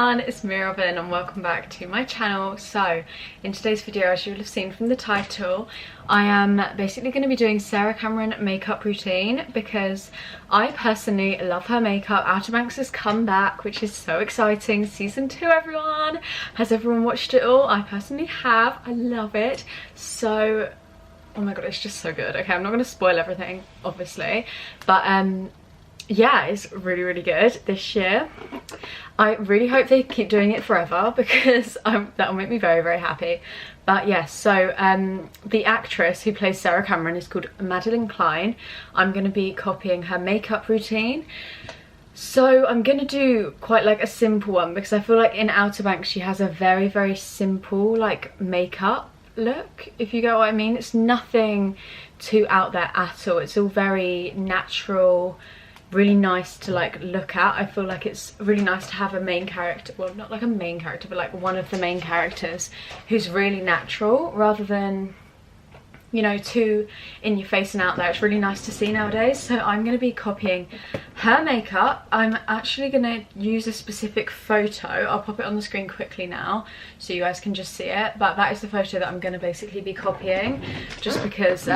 everyone, it's me Robyn and welcome back to my channel. So in today's video, as you will have seen from the title, I am basically going to be doing Sarah Cameron makeup routine because I personally love her makeup. Outer Banks has come back, which is so exciting. Season 2, everyone. Has everyone watched it all? I personally have. I love it. So, oh my god, it's just so good. Okay, I'm not going to spoil everything, obviously, but yeah, it's really good this year. I really hope they keep doing it forever because that will make me very happy. But yes, so the actress who plays Sarah Cameron is called Madeline Klein. I'm going to be copying her makeup routine. So I'm going to do quite like a simple one because I feel like in Outer Banks she has a very simple like makeup look, if you get what I mean. It's nothing too out there at all. It's all very natural, really nice to like look at. I feel like it's really nice to have a main character, well, not like a main character, but like one of the main characters who's really natural rather than, you know, too in your face and out there. It's really nice to see nowadays. So I'm going to be copying her makeup. I'm actually going to use a specific photo. I'll pop it on the screen quickly now so you guys can just see it, but that is the photo that I'm going to basically be copying, just because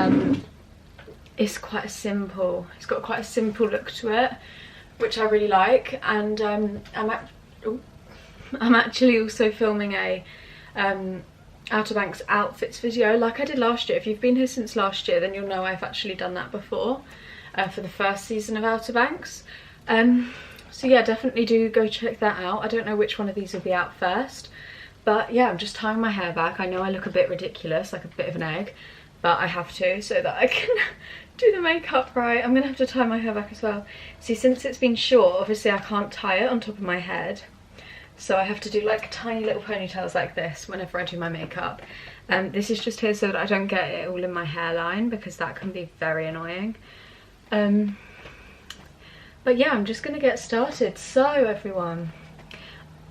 it's got quite a simple look to it, which I really like. And I'm actually also filming a Outer Banks outfits video like I did last year. If you've been here since last year, then you'll know I've actually done that before for the first season of Outer Banks. So yeah, definitely do go check that out. I don't know which one of these will be out first, but yeah, I'm just tying my hair back. I know I look a bit ridiculous, like a bit of an egg, but I have to so that I can do the makeup right. I'm gonna have to tie my hair back as well. See, since it's been short, obviously I can't tie it on top of my head, so I have to do like tiny little ponytails like this whenever I do my makeup. This is just here so that I don't get it all in my hairline because that can be very annoying. But yeah, I'm just gonna get started. So everyone,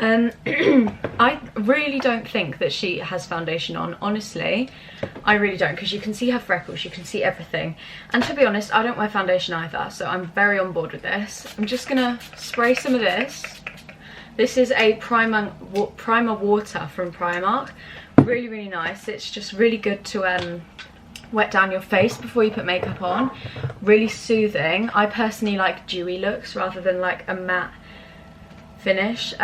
I really don't think that she has foundation on, honestly. I really don't, because you can see her freckles, you can see everything. And to be honest, I don't wear foundation either, so I'm very on board with this. I'm just gonna spray some of this. This is a primer water from Primark. Really nice. It's just really good to wet down your face before you put makeup on. Really soothing. I personally like dewy looks rather than like a matte finish,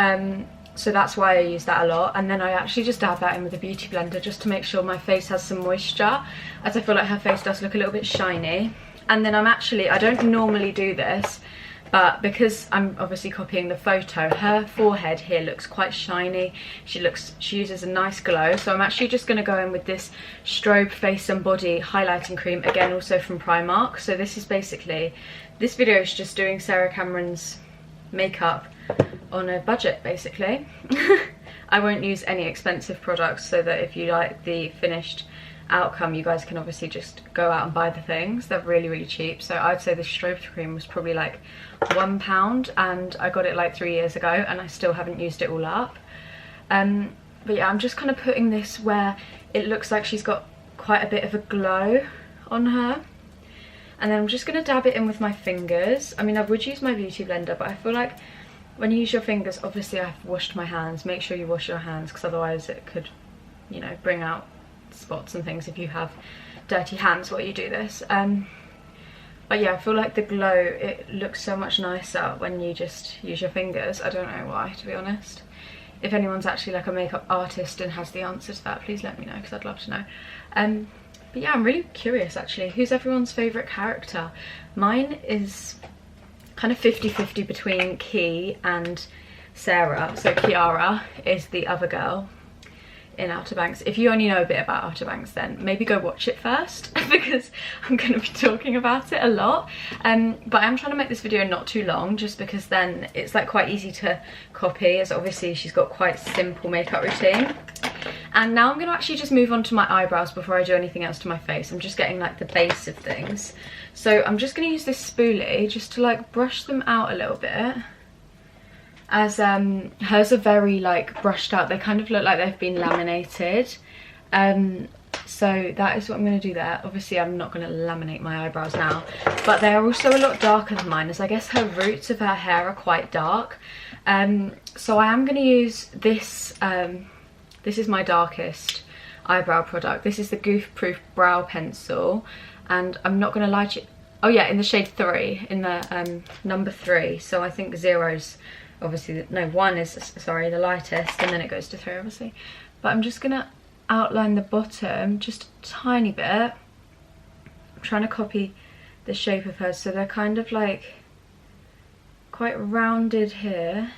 so that's why I use that a lot. And then I actually just dab that in with a beauty blender just to make sure my face has some moisture, as I feel like her face does look a little bit shiny. And then I don't normally do this, but because I'm obviously copying the photo, her forehead here looks quite shiny. She uses a nice glow, so I'm actually just going to go in with this Strobe Face and Body highlighting cream, again also from Primark. So this is basically, this video is just doing Sarah Cameron's makeup on a budget, basically. I won't use any expensive products, so that if you like the finished outcome, you guys can obviously just go out and buy the things. They're really cheap. So I'd say the strobe cream was probably like £1, and I got it like 3 years ago and I still haven't used it all up. But yeah, I'm just kind of putting this where it looks like she's got quite a bit of a glow on her. And then I'm just going to dab it in with my fingers. I mean, I would use my beauty blender, but I feel like when you use your fingers, obviously I've washed my hands. Make sure you wash your hands, because otherwise it could, you know, bring out spots and things if you have dirty hands while you do this. But yeah, I feel like the glow, it looks so much nicer when you just use your fingers. I don't know why, to be honest. If anyone's actually like a makeup artist and has the answer to that, please let me know, because I'd love to know. But yeah, I'm really curious actually. Who's everyone's favourite character? Mine is kind of 50-50 between Key and Sarah. So Kiara is the other girl in Outer Banks. If you only know a bit about Outer Banks, then maybe go watch it first because I'm going to be talking about it a lot. But I'm trying to make this video not too long, just because then it's like quite easy to copy, as obviously she's got quite simple makeup routine. And now I'm going to actually just move on to my eyebrows before I do anything else to my face. I'm just getting like the base of things. So I'm just going to use this spoolie just to like brush them out a little bit. As hers are very like brushed out. They kind of look like they've been laminated. So that is what I'm going to do there. Obviously I'm not going to laminate my eyebrows now, but they're also a lot darker than mine, as I guess her roots of her hair are quite dark. So I am going to use this, this is my darkest eyebrow product. This is the Goof Proof Brow Pencil, and I'm not going to lie to you. Oh yeah, in the shade 3, in the number 3. So I think 0's obviously, no, 1 is, sorry, the lightest, and then it goes to 3 obviously. But I'm just going to outline the bottom just a tiny bit. I'm trying to copy the shape of hers, so they're kind of like quite rounded here,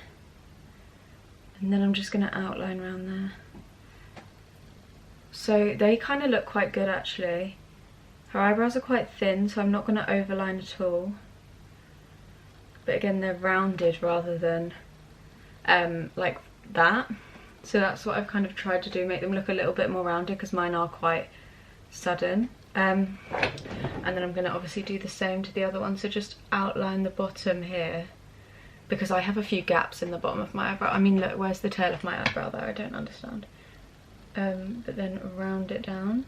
and then I'm just going to outline around there. So they kind of look quite good actually. Her eyebrows are quite thin, so I'm not going to overline at all, but again they're rounded rather than like that. So that's what I've kind of tried to do, make them look a little bit more rounded, because mine are quite sudden. And then I'm going to obviously do the same to the other one, so just outline the bottom here, because I have a few gaps in the bottom of my eyebrow. I mean, look, where's the tail of my eyebrow there? I don't understand. But then round it down.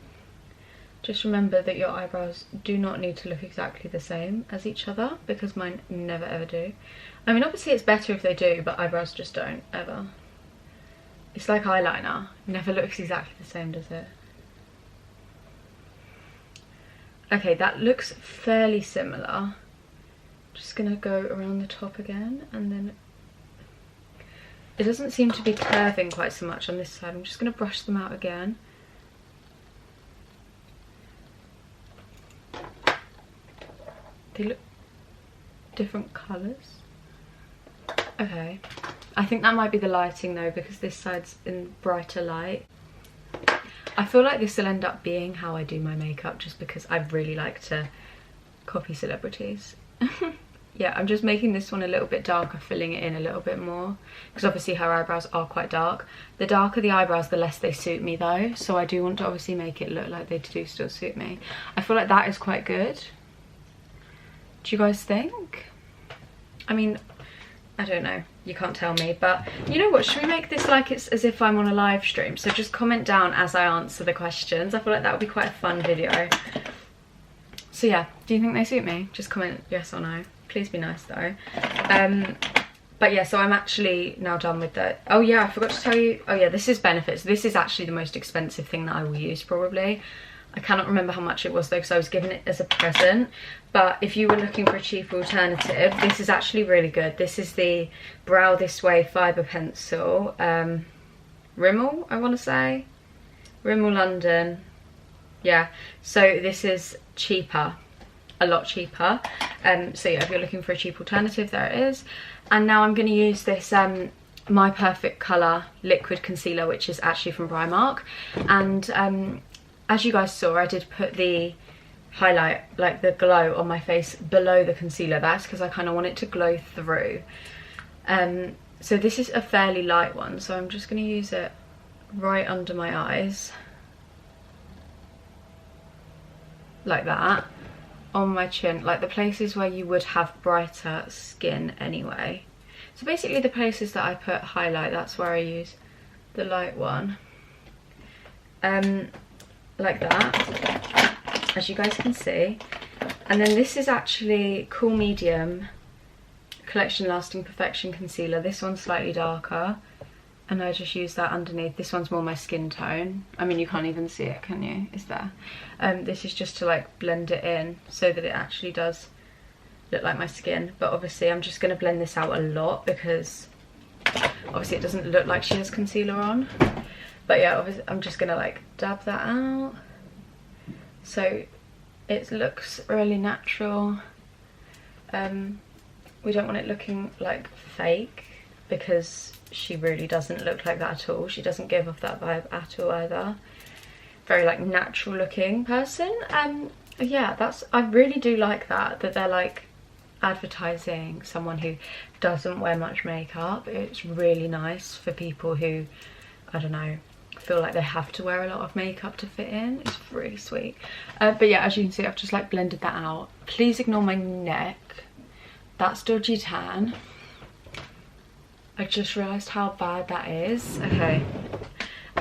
Just remember that your eyebrows do not need to look exactly the same as each other, because mine never ever do. I mean, obviously it's better if they do, but eyebrows just don't, ever. It's like eyeliner, never looks exactly the same, does it? Okay, that looks fairly similar. Just gonna go around the top again, and then it doesn't seem to be curving quite so much on this side. I'm just gonna brush them out again. They look different colours. Okay, I think that might be the lighting though, because this side's in brighter light. I feel like this will end up being how I do my makeup, just because I really like to copy celebrities. Yeah, I'm just making this one a little bit darker, filling it in a little bit more, because obviously her eyebrows are quite dark. The darker the eyebrows, the less they suit me though, so I do want to obviously make it look like they do still suit me. I feel like that is quite good. Do you guys think? I mean, I don't know, you can't tell me, but you know what, should we make this like it's as if I'm on a live stream? So just comment down as I answer the questions. I feel like that would be quite a fun video. So yeah, do you think they suit me? Just comment yes or no. Please be nice though. But yeah, so I'm actually now done with that. Oh yeah, I forgot to tell you. Oh yeah, this is Benefits. This is actually the most expensive thing that I will use probably. I cannot remember how much it was though, because I was given it as a present. But if you were looking for a cheap alternative, this is actually really good. This is the Brow This Way Fibre Pencil. Rimmel, I want to say. Rimmel London. Yeah, so this is cheaper. A lot cheaper. So yeah, if you're looking for a cheap alternative, there it is. And now I'm going to use this My Perfect Colour liquid concealer, which is actually from Primark. And as you guys saw, I did put the highlight, like the glow on my face below the concealer. That's because I kind of want it to glow through. So this is a fairly light one, so I'm just going to use it right under my eyes, like that, on my chin, like the places where you would have brighter skin anyway. So basically the places that I put highlight, that's where I use the light one. Like that, as you guys can see. And then this is actually Cool Medium Collection Lasting Perfection Concealer. This one's slightly darker, and I just use that underneath. This one's more my skin tone. I mean, you can't even see it, can you? Is there? This is just to like blend it in so that it actually does look like my skin. But obviously I'm just going to blend this out a lot, because obviously it doesn't look like she has concealer on. But yeah, obviously I'm just going to like dab that out so it looks really natural. We don't want it looking like fake, because she really doesn't look like that at all. She doesn't give off that vibe at all either. Very like natural looking person. Yeah, I really do like that they're like advertising someone who doesn't wear much makeup. It's really nice for people who, I don't know, feel like they have to wear a lot of makeup to fit in. It's really sweet. But yeah, as you can see, I've just like blended that out. Please ignore my neck. That's dodgy tan. I just realised how bad that is. Okay,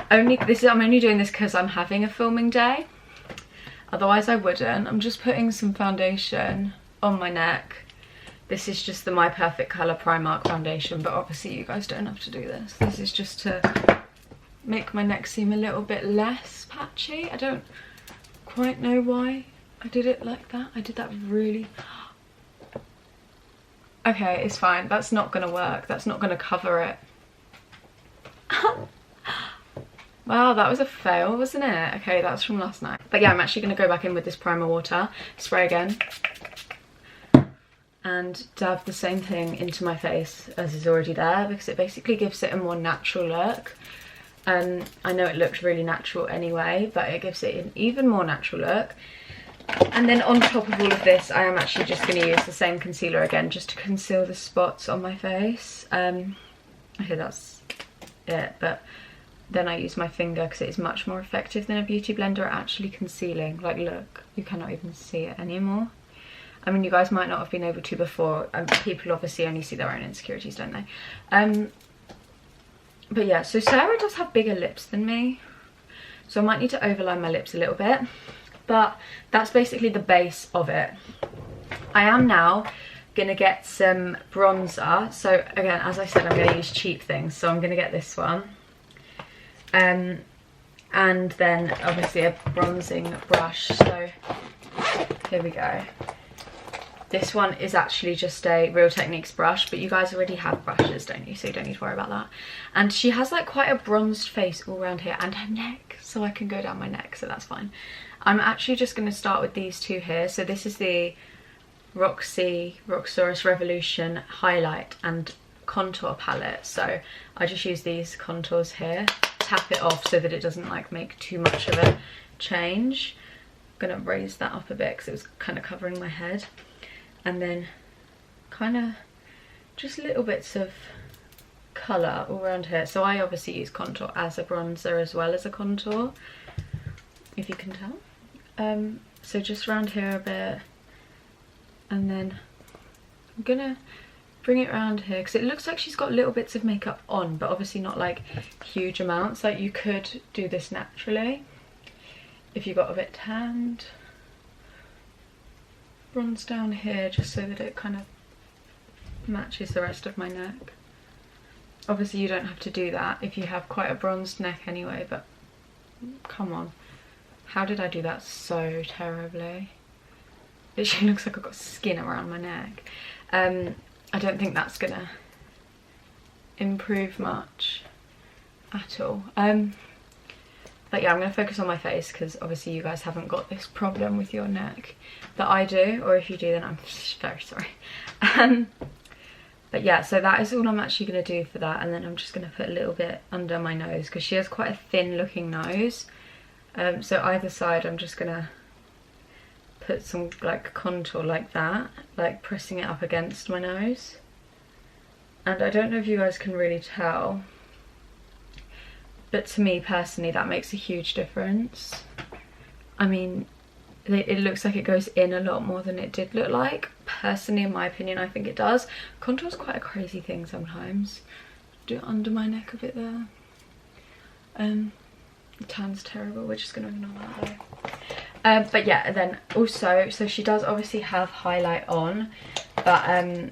I'm only doing this because I'm having a filming day. Otherwise I wouldn't. I'm just putting some foundation on my neck. This is just the My Perfect Colour Primark foundation, but obviously you guys don't have to do this. This is just to make my neck seem a little bit less patchy. I don't quite know why I did it like that. I did that really... Okay, it's fine. That's not gonna work. That's not gonna cover it. Wow, that was a fail, wasn't it? Okay, that's from last night. But yeah, I'm actually gonna go back in with this primer water, spray again, and dab the same thing into my face as is already there, because it basically gives it a more natural look. I know it looks really natural anyway, but it gives it an even more natural look. And then on top of all of this, I am actually just going to use the same concealer again, just to conceal the spots on my face. Okay, that's it, but then I use my finger because it is much more effective than a beauty blender at actually concealing. Like, look, you cannot even see it anymore. I mean, you guys might not have been able to before. People obviously only see their own insecurities, don't they? But yeah, so Sarah does have bigger lips than me, so I might need to overline my lips a little bit, but that's basically the base of it. I am now gonna get some bronzer. So again, as I said, I'm gonna use cheap things, so I'm gonna get this one, and then obviously a bronzing brush. So here we go. This one is actually just a Real Techniques brush, but you guys already have brushes, don't you? So you don't need to worry about that. And she has like quite a bronzed face all around here and her neck, so I can go down my neck, so that's fine. I'm actually just going to start with these two here. So this is the Roxxsaurus Revolution Highlight and Contour Palette. So I just use these contours here, tap it off so that it doesn't like make too much of a change. I'm going to raise that up a bit because it was kind of covering my head. And then kind of just little bits of colour all around here. So I obviously use contour as a bronzer as well as a contour, if you can tell. So just around here a bit, and then I'm gonna bring it around here because it looks like she's got little bits of makeup on, but obviously not like huge amounts. Like, you could do this naturally if you got a bit tanned. Bronze down here just so that it kind of matches the rest of my neck. Obviously you don't have to do that if you have quite a bronzed neck anyway, but come on, how did I do that so terribly? It literally looks like I've got skin around my neck. I don't think that's gonna improve much at all. But yeah, I'm going to focus on my face because obviously you guys haven't got this problem with your neck that I do, or if you do then I'm very sorry. But yeah, so that is all I'm actually going to do for that, and then I'm just going to put a little bit under my nose because she has quite a thin looking nose. So either side I'm just going to put some like contour like that, like pressing it up against my nose. And I don't know if you guys can really tell, but to me personally that makes a huge difference. I mean, it looks like it goes in a lot more than it did look like. Personally, in my opinion, I think it does. Contour's quite a crazy thing sometimes. Do it under my neck a bit there. The tan's terrible, we're just gonna ignore that though. But yeah, and then also, so she does obviously have highlight on, but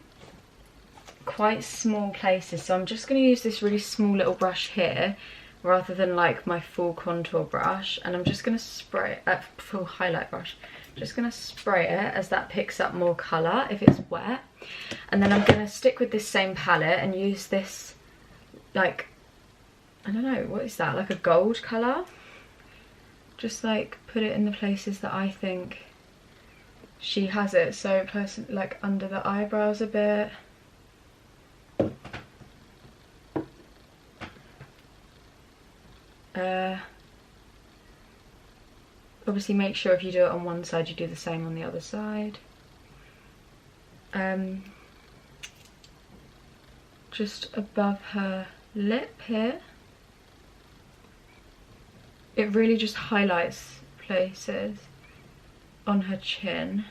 quite small places. So I'm just gonna use this really small little brush here, rather than like my full contour brush, and I'm just going to spray it, full highlight brush, just going to spray it as that picks up more colour if it's wet. And then I'm going to stick with this same palette and use this, like, I don't know, what is that, like a gold colour? Just like put it in the places that I think she has it. So like under the eyebrows a bit. Obviously make sure if you do it on one side you do the same on the other side. Just above her lip here. It really just highlights places on her chin.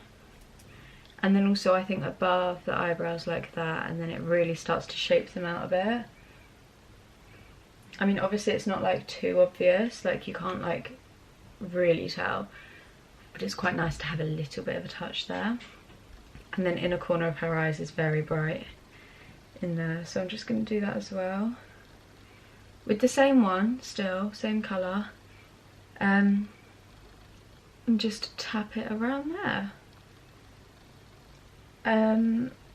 And then also I think above the eyebrows like that, and then it really starts to shape them out a bit. I mean, obviously it's not like too obvious, like you can't like really tell, but it's quite nice to have a little bit of a touch there. And then inner corner of her eyes is very bright in there, so I'm just going to do that as well with the same one, still same colour, and just tap it around there.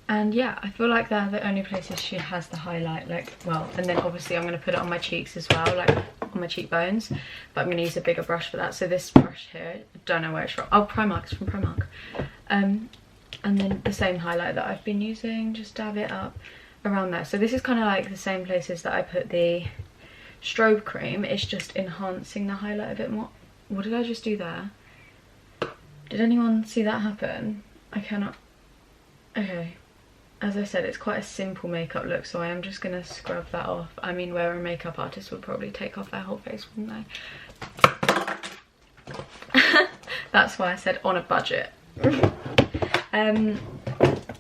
And yeah, I feel like they're the only places she has the highlight, like, well, and then obviously I'm going to put it on my cheeks as well, like on my cheekbones, but I'm going to use a bigger brush for that. So this brush here, I don't know where it's from. Oh, Primark, it's from Primark. And then the same highlight that I've been using, just dab it up around there. So this is kind of like the same places that I put the strobe cream. It's just enhancing the highlight a bit more. What did I just do there? Did anyone see that happen? I cannot. Okay. As I said, it's quite a simple makeup look, so I am just going to scrub that off. I mean, where a makeup artist would probably take off their whole face, wouldn't they? That's why I said on a budget.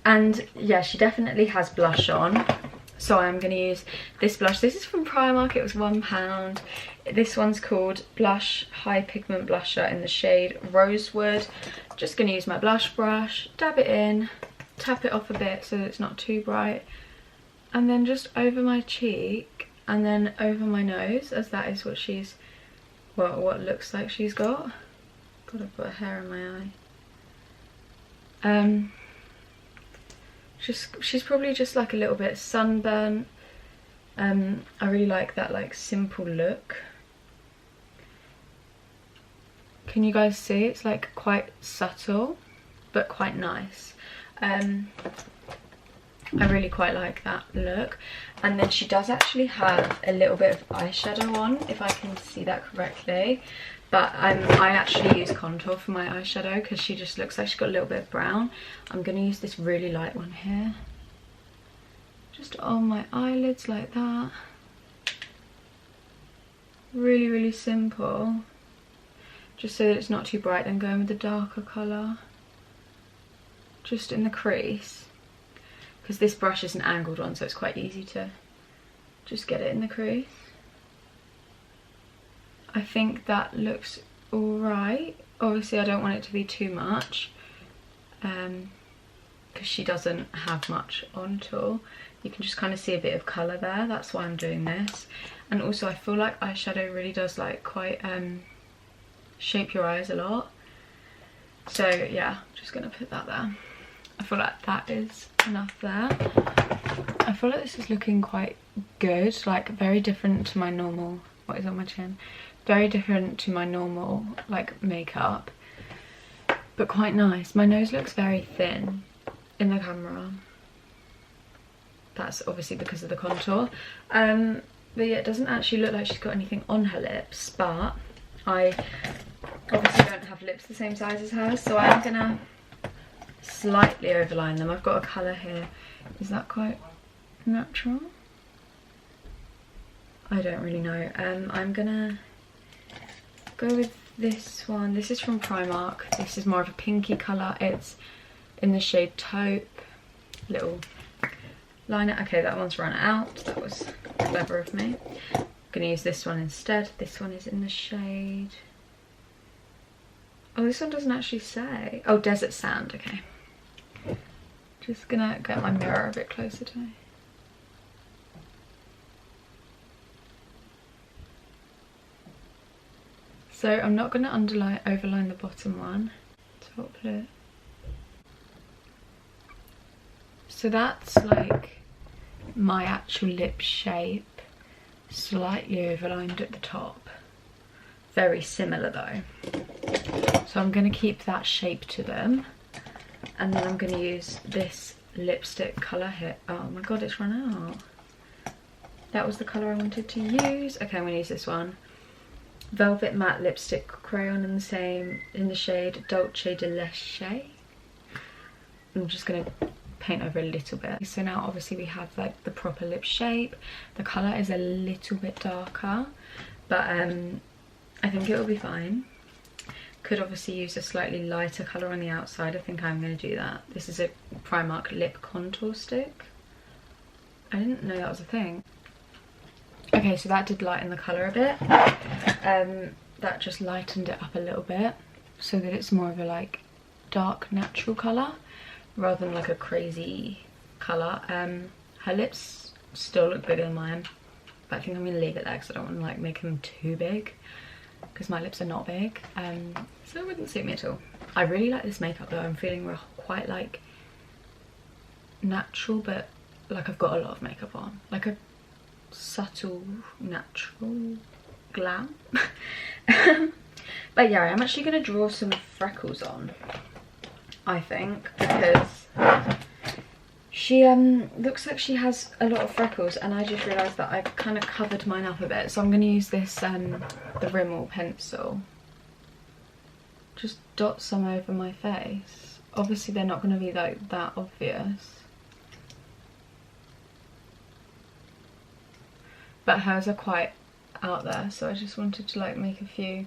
And yeah, she definitely has blush on. So I'm going to use this blush. This is from Primark, it was £1. This one's called Blush High Pigment Blusher in the shade Rosewood. Just going to use my blush brush, dab it in, tap it off a bit so that it's not too bright, and then just over my cheek and then over my nose, as that is what she's, well, what looks like she's got. God, I've got a hair in my eye. She's probably just like a little bit sunburnt. I really like that like simple look. Can you guys see? It's like quite subtle but quite nice. I really quite like that look. And then she does actually have a little bit of eyeshadow on, if I can see that correctly, but I actually use contour for my eyeshadow because she just looks like she's got a little bit of brown. I'm going to use this really light one here, just on my eyelids like that. Really, really simple, just so that it's not too bright. Then going with the darker colour just in the crease, because this brush is an angled one, so it's quite easy to just get it in the crease. I think that looks alright. Obviously I don't want it to be too much, because she doesn't have much on at all. You can just kind of see a bit of colour there, that's why I'm doing this. And also I feel like eyeshadow really does like quite shape your eyes a lot. So yeah, just gonna put that there. I feel like that is enough there. I feel like this is looking quite good, like very different to my normal, what is on my chin? Very different to my normal like makeup, but quite nice. My nose looks very thin in the camera. That's obviously because of the contour. But yeah, it doesn't actually look like she's got anything on her lips, but I obviously don't have lips the same size as hers, so I'm gonna slightly overline them. I've got a colour here. Is that quite natural? I don't really know. I'm gonna go with this one. This is from Primark. This is more of a pinky colour. It's in the shade Taupe. Little liner. Okay, that one's run out. That was clever of me. I'm gonna use this one instead. This one is in the shade, oh, this one doesn't actually say. Oh, Desert Sand. Okay. Just gonna get my mirror a bit closer to me. So I'm not gonna overline the bottom one. Top lip. So that's like my actual lip shape, slightly overlined at the top. Very similar though. So I'm going to keep that shape to them. And then I'm going to use this lipstick colour here. Oh my god, it's run out. That was the colour I wanted to use. Okay, I'm going to use this one. Velvet Matte Lipstick Crayon in the shade Dolce de Leche. I'm just going to paint over a little bit. So now obviously we have like the proper lip shape. The colour is a little bit darker, but I think it will be fine. Could obviously use a slightly lighter colour on the outside. I think I'm going to do that. This is a Primark lip contour stick. I didn't know that was a thing. Okay, so that did lighten the colour a bit. That just lightened it up a little bit so that it's more of a like dark natural colour rather than like a crazy colour. Her lips still look bigger than mine, but I think I'm going to leave it there because I don't want to like make them too big because my lips are not big, so it wouldn't suit me at all. I really like this makeup though. I'm feeling quite like natural, but like I've got a lot of makeup on, like a subtle natural glam. But yeah, I'm actually going to draw some freckles on, I think, because she looks like she has a lot of freckles, and I just realised that I've kind of covered mine up a bit, so I'm going to use this the Rimmel pencil, just dot some over my face. Obviously they're not going to be like that obvious, but hers are quite out there, so I just wanted to like make a few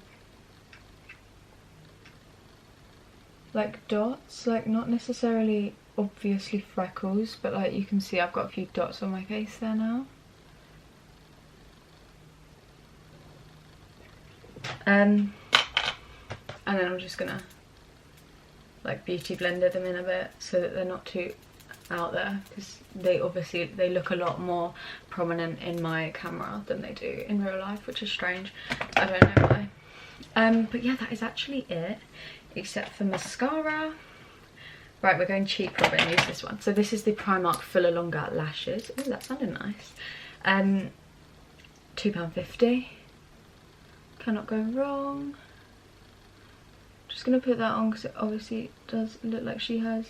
like dots, like not necessarily obviously freckles, but like you can see I've got a few dots on my face there now. And then I'm just gonna like beauty blender them in a bit so that they're not too out there, because they look a lot more prominent in my camera than they do in real life, which is strange. I don't know why. But yeah, that is actually it, except for mascara. Right, we're going cheap, Robyn. Use this one. So this is the Primark Fuller Longer Lashes. Oh, that sounded nice. £2.50. Cannot go wrong. Just gonna put that on because it obviously does look like she has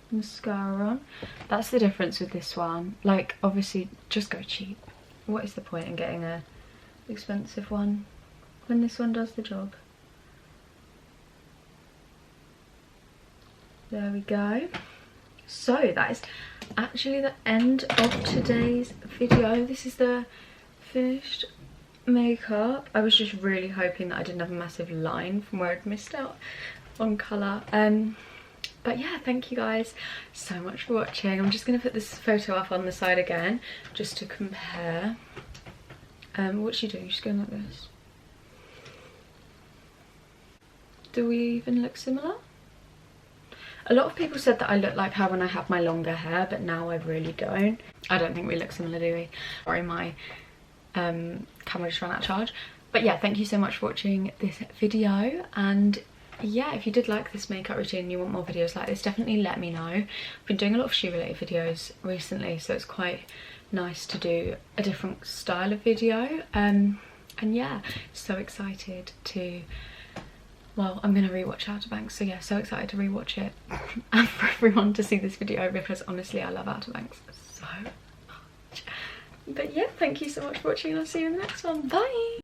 mascara on. That's the difference with this one. Like, obviously, just go cheap. What is the point in getting a expensive one when this one does the job? There we go. So that is actually the end of today's video. This is the finished makeup. I was just really hoping that I didn't have a massive line from where I'd missed out on colour. But yeah, thank you guys so much for watching. I'm just going to put this photo up on the side again just to compare. What's she doing? She's going like this. Do we even look similar? A lot of people said that I look like her when I have my longer hair, but now I really don't. I don't think we look similar, do we? Sorry, my camera just ran out of charge. But yeah, thank you so much for watching this video, and yeah, if you did like this makeup routine and you want more videos like this, definitely let me know. I've been doing a lot of shoe related videos recently, so it's quite nice to do a different style of video. And yeah, so excited to, well, I'm going to rewatch OUTERBANKS, so yeah, so excited to rewatch it and for everyone to see this video, because honestly I love OUTERBANKS so much. But yeah, thank you so much for watching, and I'll see you in the next one. Bye!